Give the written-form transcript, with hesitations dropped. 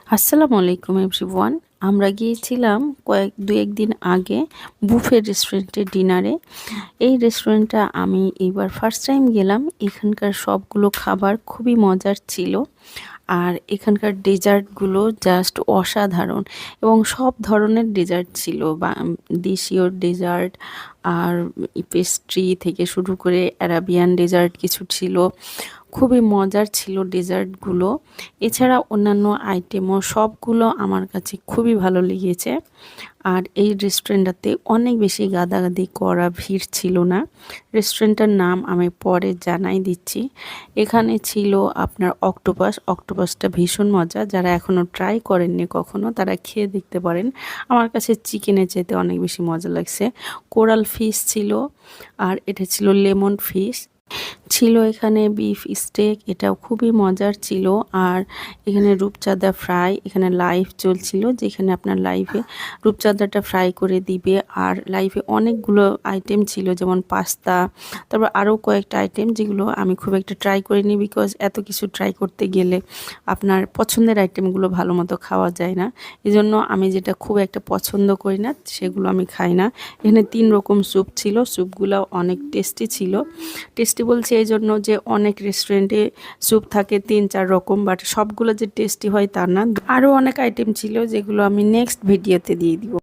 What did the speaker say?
আসসালামু আলাইকুম এভরিওয়ান। আমরা গিয়েছিলাম ২-১ দিন আগে বুফে রেস্টুরেন্টে ডিনারে। এই রেস্টুরেন্টটা আমি এইবার ফার্স্ট টাইম গেলাম। এখানকার সবগুলো খাবার খুবই মজার ছিল। আর এখানকার ডেজার্টগুলো জাস্ট অসাধারণ এবং সব ধরনের ডেজার্ট ছিল বা দেশীয় ডেজার্ট আর পেস্ট্রি থেকে শুরু করে অ্যারাবিয়ান ডেজার্ট কিছু ছিল। খুবই মজার ছিল ডেজার্টগুলো। এছাড়া অন্যান্য আইটেমও সবগুলো আমার কাছে খুবই ভালো লেগেছে। আর এই রেস্টুরেন্টটাতে অনেক বেশি গাদাগাদি করা ভিড় ছিল না। রেস্টুরেন্টটার নাম আমি পরে জানাই দিচ্ছি। এখানে ছিল আপনার অক্টোপাস। অক্টোপাসটা ভীষণ মজা। যারা এখনও ট্রাই করেননি কখনো তারা খেয়ে দেখতে পারেন। আমার কাছে চিকেনের চাইতে অনেক বেশি মজা লাগছে। কোরাল ফিশ ছিল আর এটা ছিল লেমন ফিশ। ছিল এখানে বিফ স্টেক, এটাও খুবই মজার ছিল। আর এখানে রূপচাঁদা ফ্রাই, এখানে লাইভ চলছিল যেখানে আপনার লাইভে রূপচাঁদাটা ফ্রাই করে দিবে। আর লাইভে অনেকগুলো আইটেম ছিল যেমন পাস্তা, তারপর আরও কয়েকটা আইটেম যেগুলো আমি খুব একটা ট্রাই করিনি, বিকজ এত কিছু ট্রাই করতে গেলে আপনার পছন্দের আইটেমগুলো ভালো মতো খাওয়া যায় না। এজন্য আমি যেটা খুব একটা পছন্দ করি না সেগুলো আমি খাই না। এখানে 3 রকম স্যুপ ছিল, স্যুপগুলো অনেক টেস্টি ছিল। টেস্টি বলছি এই জন্য যে অনেক রেস্টুরেন্টে স্যুপ থাকে 3-4 রকম, বাট সবগুলো যে টেস্টি হয় তা না। আরও অনেক আইটেম ছিল যেগুলো আমি নেক্সট ভিডিওতে দিয়ে দিব।